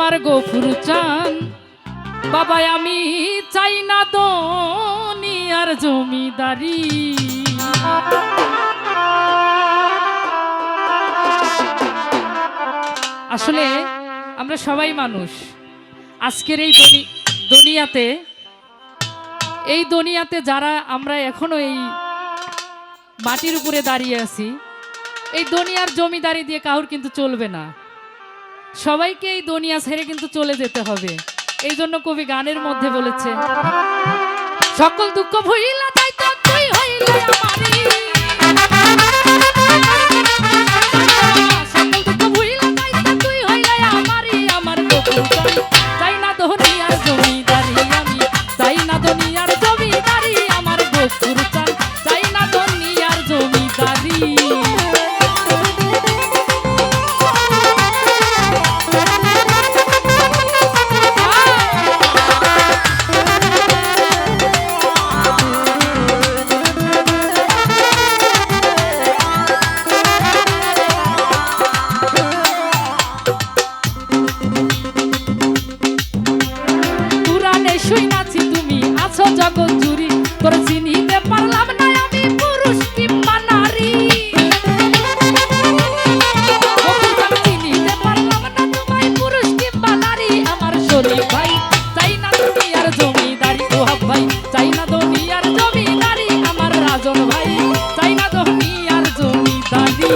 আমার গফুর চান বাবা আমি চাই না দুনিয়ার জমিদারি। আসলে আমরা সবাই মানুষ। আজকের এই দুনিয়াতে যারা আমরা এখনো এই মাটির উপরে দাঁড়িয়ে আছি, এই দুনিয়ার জমিদারি দিয়ে কাউর কিন্তু চলবে না। সবাইকে এই দুনিয়া ছেড়ে কিন্তু চলে যেতে হবে। এই জন্য কবি গানের মধ্যে বলেছে, সকল দুঃখ ভুইলা যাইতো তুই হইলে আমারি, সকল দুঃখ ভুইলা যাইতো তুই হইলে আমারি। আমার গফুর চান চাই না দুনিয়ার জমিদারি, আমি চাই না দুনিয়ার জমিদারি। আমার গফুর চান চাই না দুনিয়ার জমিদারি। জগৎ জুড়ি তোর চিনিতে পারলাম না আমি পুরুষ কিংবা নারী, চিনিতে পারলাম না তোমায় পুরুষ কিংবা নারী। আমার শরীর ভাই চাই না দুনিয়ার জমিদারি, ওহাব ভাই চাই না দুনিয়ার জমিদারি। আমার রাজন ভাই চাই না দুনিয়ার জমিদারি।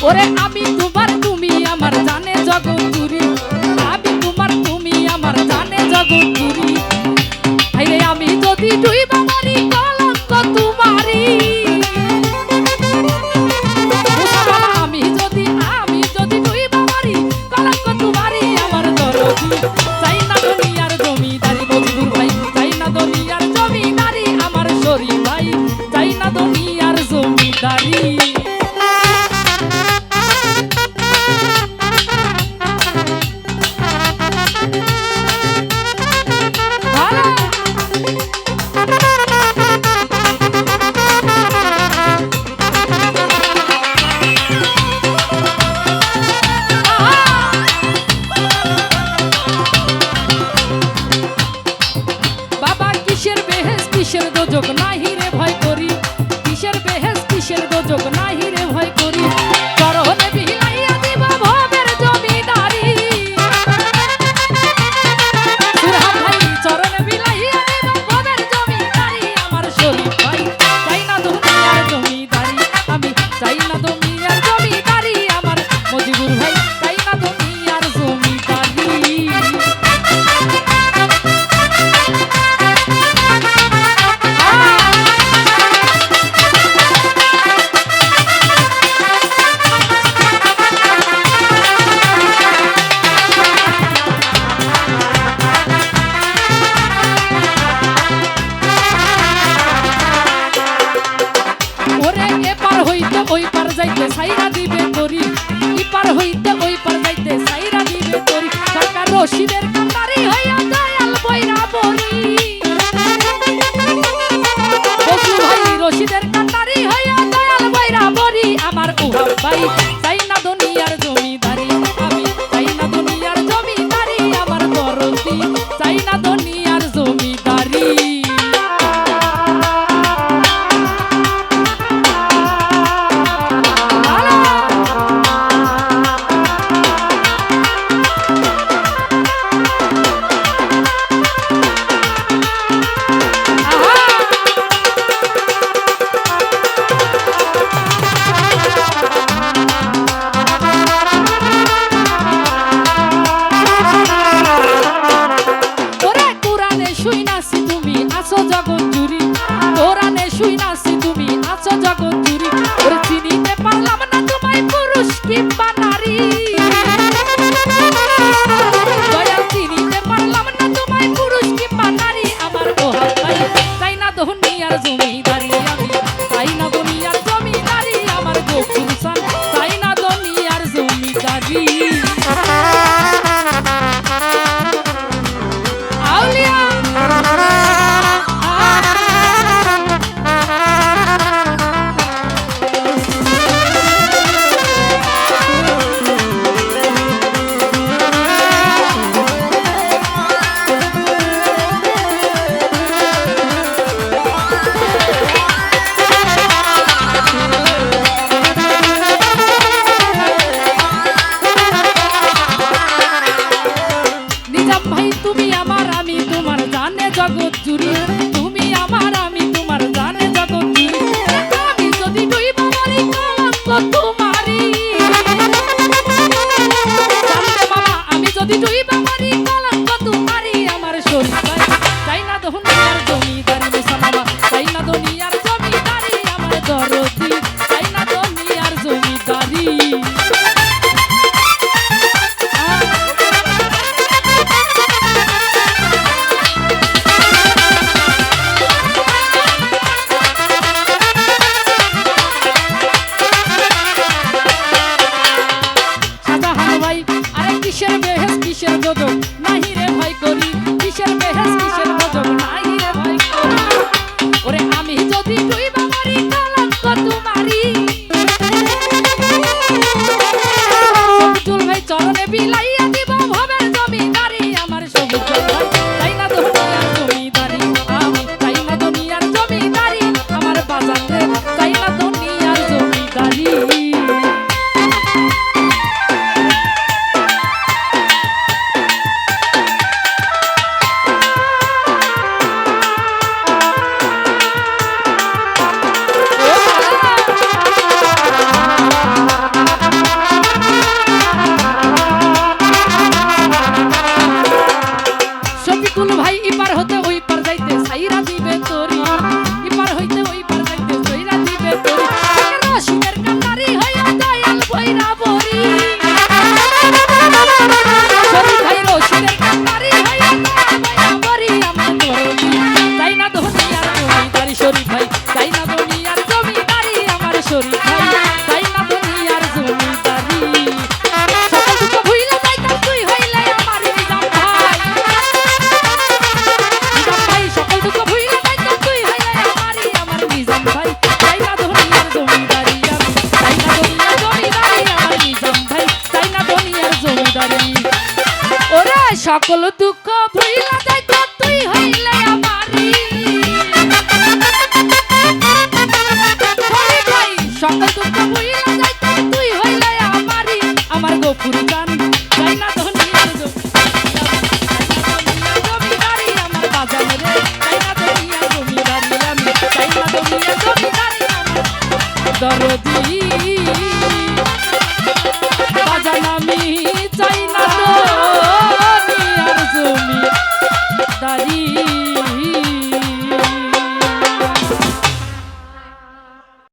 ওরে আমি তোমার তুমি আমার জানে জগৎ জুড়ি, আমি তোমার তুমি আমার জানে জগৎ জুড়ি। আরে আমি যদি ডুইবা মারি কলঙ্ক তোমারি, আমি যদি ডুইবা মারি কলঙ্ক তোমারি। আমার দরদি চাই না দুনিয়ার জমিদারি, মজদুর ভাই চাই না দুনিয়ার জমিদারি। আমার শরীর ভাই চাই না দুনিয়ার জমিদারি। কিসের দোজক নাহি রে ভয় করি, কিসের বেহেস কিসের দোজক নাহি রে ভয় করি। চরণে বিলাইয়া দিব ভবের জমিদারি, সুরহাব ভাই চরণে বিলাইয়া দিব ভবের জমিদারি। আমার শরীফ ভাই চাই না দুনিয়ার জমিদারি, আমি চাই না দুনিয়ার জমিদারি। আমার মজিবুর ভাই চাই না দুনিয়ার জমিদারি। ওই পার যাইতে সাইরা দিবে তরি, ইপার হইতে ওই পার যাইতে সাইরা দিবে তরি। সরকার রশিদের কান্ডারি হইয়া দয়াল বইরা বলি, বসু ভাই রশিদের কান্ডারি হইয়া দয়াল বইরা বলি। আমার ওহাব ভাই চাই না দুনিয়ার জমিদারি, আমি চাই না দুনিয়ার জমিদারি। আমার দরদি চাই না দুনিয়ার জমিদারি। কিসের বেহেস কিসের গজব নাহি রে ভয় করি, কিসের বেহেস কিসের গজব নাহি রে ভয় করি। ওরে আমি যদি ডুইবা মরি কলঙ্ক তোমারি, সবুজুল ভাই চরণে বিলাইয়া দিব ভবের জমিদারি। আমার সবুজুল ভাই তাই না দুনিয়ার জমিদারি, আমি তাই না দুনিয়ার জমিদারি। আমার বাজারে তাই না দুনিয়ার জমিদারি। শফিকুল ভাই ইপার হতে ওই পার যাইতে সাইরা দিবে তোরি, ইপার হইতে ওই পার যাইতে সাইরা দিবে তোরি। রশিদের কান্নারি হইয়া দয়াল বইরা বরি, শরীফ ভাই রশিদের কান্নারি হইয়া দয়াল বইরা বরি। আমার দরদি তাই না দুনিয়ার জমিদারি, শরীফ ভাই তাই না দুনিয়ার জমিদারি। আমার শরীফ ভাই তাই না দুনিয়ার জমিদারি। সকল দুঃখ ভুইলা যাইতাম তুই হইলে আমার নিজাম ভাই, নিজাম ভাই সকল দুঃখ ভুইলা যাইতাম তুই হইলে আমারই। আমার নিজাম ভাই তাই না দুনিয়ার জমিদারি, আমি তাই না দুনিয়ার জমিদারি। আমার নিজাম ভাই তাই না দুনিয়ার জমিদারি। ওরে সকল দুঃখ ভুইলা যাইতাম তুই হইলে আমারই, শরীফ ভাই সকল দুঃখ ভুইলা যাইতাম তুই হইলে আমারই। আমার গফুর গান তাই না দুনিয়ার জমিদারি। আমার বাজান রে তাই না দুনিয়ার জমিদারি, আমি তাই না দুনিয়ার জমিদারি। আমার দরদি